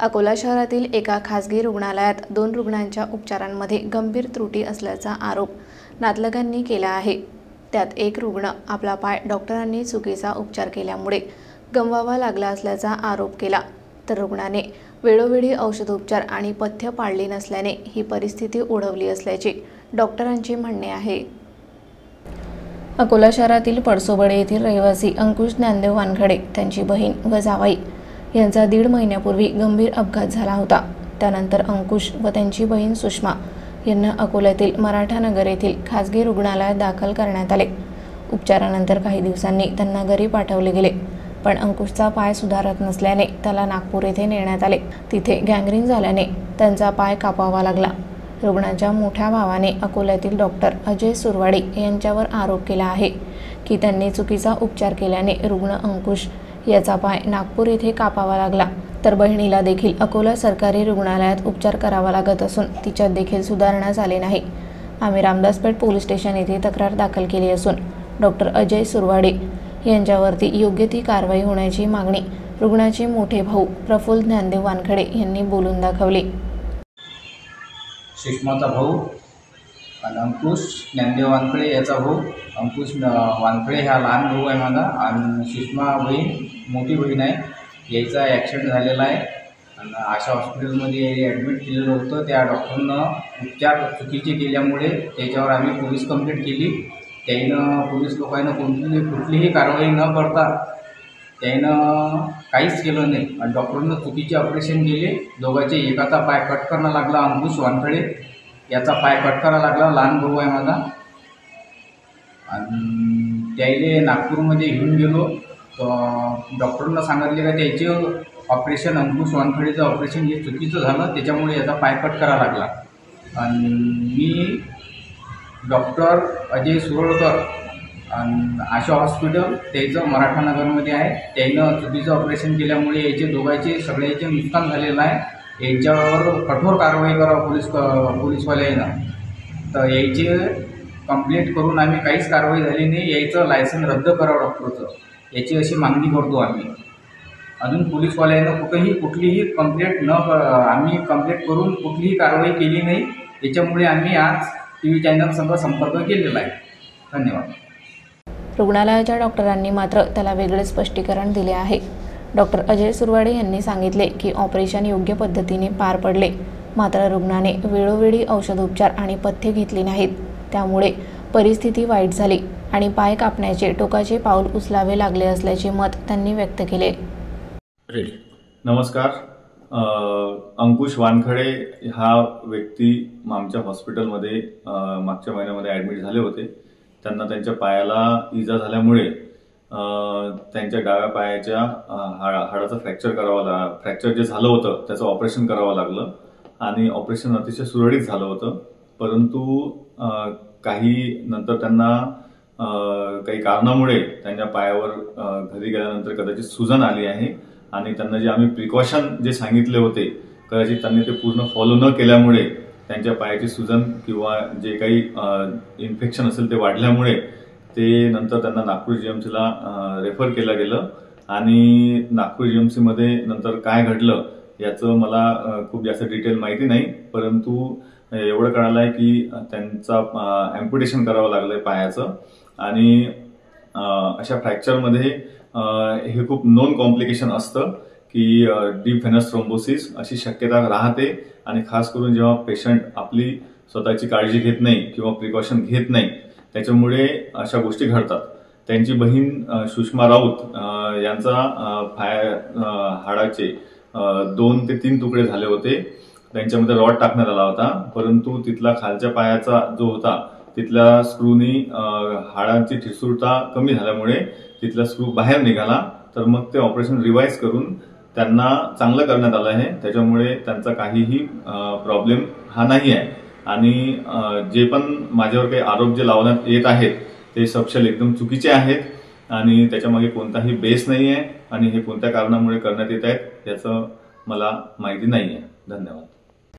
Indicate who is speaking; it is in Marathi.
Speaker 1: अकोला शहरातील एका खासगी रुग्णालयात 2 रुग्णांच्या उपचारांमध्ये गंभीर त्रुटी असल्याचा आरोप नातलगांनी केला आहे। त्यात एक रुग्ण आपला पाय डॉक्टरांनी चुकीचा उपचार केल्यामुळे गमवावा लागला असल्याचा आरोप केला, तर रुग्णाने वेळोवेळी औषधोपचार आणि पथ्य पाळली नसल्याने ही परिस्थिती ओढवली असल्याचे डॉक्टरांचे म्हणणे आहे। अकोला शहरातील पडसोबडे येथील रहिवासी अंकुश ज्ञानदेव वानखडे, त्यांची बहीण व जावई यांचा 1.5 महिन्यापूर्वी गंभीर अपघात झाला होता। त्यानंतर अंकुश व त्यांची बहीण सुषमा यांना अकोल्यातील मराठा नगर येथील खासगी रुग्णालयात दाखल करण्यात आले। उपचारानंतर काही दिवसांनी त्यांना घरी पाठवले गेले, पण अंकुशचा पाय सुधारत नसल्याने त्याला नागपूर येथे नेण्यात आले। तिथे गँग्रीन झाल्याने त्यांचा पाय कापावा लागला। रुग्णाच्या मोठ्या भावाने अकोल्यातील डॉक्टर अजय सुरवाडे यांच्यावर आरोप केला आहे की त्यांनी चुकीचा उपचार केल्याने रुग्ण अंकुश याचा पाय नागपूर येथे कापावा लागला, तर बहिणीला देखील अकोला सरकारी रुग्णालयात उपचार करावा लागत असून तिच्यात देखील सुधारणा झाली नाही। आम्ही रामदासपेठ पोलीस स्टेशन येथे तक्रार दाखल केली असून डॉक्टर अजय सुरवाडे यांच्यावरती योग्य ती कारवाई होण्याची मागणी रुग्णाचे मोठे भाऊ प्रफुल्ल ज्ञानदेव वानखडे यांनी बोलून दाखवली।
Speaker 2: सुषमाचा भाऊ आणि अंकुश ज्ञानदेव वानखडे याचा भाऊ। अंकुश वानखडे हा लहान भाऊ आहे माझा आणि सुषमा बहीण मोठी बहीण आहे। याचा ॲक्सिडेंट झालेला आहे आणि आशा हॉस्पिटलमध्ये ॲडमिट केलेलं होतं। त्या डॉक्टरनं उपचार चुकीचे केल्यामुळे त्याच्यावर आम्ही पोलीस कंप्लेंट केली। त्यानं पोलीस लोकांना कुठलीही कारवाई न करता त्यानं काहीच केलं नाही आणि डॉक्टरनं चुकीचे ऑपरेशन केले। दोघांचे एकाचा पाय कट करणं लागला, अंकुश वानखडे याचा पाय कट करायला लागला, लहान भाऊ आहे माझा। आणि त्याला नागपूरमध्ये घेऊन गेलो तर डॉक्टरनं सांगितले का त्याचे ऑपरेशन अंकुश वानखडेचं ऑपरेशन हे चुकीचं झालं, त्याच्यामुळे याचा पाय कट करायला लागला। आणि मी डॉक्टर अजय सुरवाडकर आणि आशा हॉस्पिटल त्याचं मराठा नगरमध्ये आहे। त्यानं चुकीचं ऑपरेशन केल्यामुळे याचे दोघांचे सगळ्याचे नुकसान झालेलं आहे। याच्यावर कठोर कारवाई करा पोलीसवाल्यांना। तर याचे कंप्लेंट करून आम्ही काहीच कारवाई झाली नाही, याचं लायसन रद्द करावं डॉक्टरचं, याची अशी मागणी करतो आम्ही। अजून पोलीसवाल्यांना कुठलीही कंप्लेंट आम्ही कंप्लेंट करून कुठलीही कारवाई केली नाही। याच्यामुळे आम्ही आज TV चॅनलसंग संपर्क केलेला आहे। धन्यवाद।
Speaker 1: रुग्णालयाच्या डॉक्टरांनी मात्र त्याला वेगळे स्पष्टीकरण दिले आहे। डॉक्टर अजय सुरवाडे यांनी सांगितले की ऑपरेशन योग्य पद्धतीने पार पडले, मात्र रुग्णाने वेळोवेळी औषधोपचार आणि पथ्ये घेतली नाहीत, त्यामुळे परिस्थिती वाईट झाली आणि पाय कापण्याचे टोकाचे पाऊल उचलावे लागले असल्याचे मत त्यांनी व्यक्त केले।
Speaker 3: नमस्कार। अंकुश वानखडे हा व्यक्ती आमच्या हॉस्पिटलमध्ये मागच्या महिन्यामध्ये ॲडमिट झाले होते। त्यांना त्यांच्या पायाला इजा झाल्यामुळे त्यांच्या डाव्या पायाच्या हाडाचं फ्रॅक्चर जे झालं होतं त्याचं ऑपरेशन करावं लागलं आणि ऑपरेशन अतिशय सुरळीत झालं होतं। परंतु काही नंतर त्यांना काही कारणामुळे त्यांच्या पायावर घरी गेल्यानंतर कदाचित सुजन आली आहे आणि त्यांना जे आम्ही प्रिकॉशन जे सांगितले होते कदाचित त्यांनी ते पूर्ण फॉलो न केल्यामुळे त्यांच्या पायाची सुजन किंवा जे काही इन्फेक्शन असेल ते वाढल्यामुळे ते नंतर त्यांना नागपूर GMCला रेफर केलं गेलं आणि नागपूर GMCमध्ये नंतर काय घडलं याचं मला खूप जास्त डिटेल माहिती नाही, परंतु एवढं कळालं आहे की त्यांचा ॲम्प्युटेशन करावं लागलंय पायाचं आणि अशा फ्रॅक्चरमध्ये हे खूप नॉन कॉम्प्लिकेशन असतं की डीप व्हेनस थ्रोम्बोसिस अशी शक्यता राहते आणि खास करून जेव्हा पेशंट आपली स्वतःची काळजी घेत नाही किंवा प्रिकॉशन घेत नाही त्याच्यामुळे अशा गोष्टी घडतात। त्यांची बहीण सुषमा राऊत यांचा हाडाचे 2 ते 3 तुकडे झाले होते। त्यांच्यामध्ये रॉड टाकण्यात आला होता, परंतु तिथला खालच्या पायाचा जो होता तिथल्या स्क्रूनी हाडांची ठिसूळता कमी झाल्यामुळे तिथला स्क्रू बाहेर निघाला, तर मग ते ऑपरेशन रिवाइज करून त्यांना चांगलं करण्यात आलं आहे। त्याच्यामुळे त्यांचा काहीही प्रॉब्लेम हा नाही आहे आणि जे पण माझ्यावर काही आरोप जे लावण्यात येत आहेत ते सपशेल एकदम चुकीचे आहेत आणि त्याच्यामागे कोणताही बेस नाही आहे आणि हे कोणत्या कारणामुळे करण्यात येत आहेत याचं मला माहिती नाही आहे। धन्यवाद।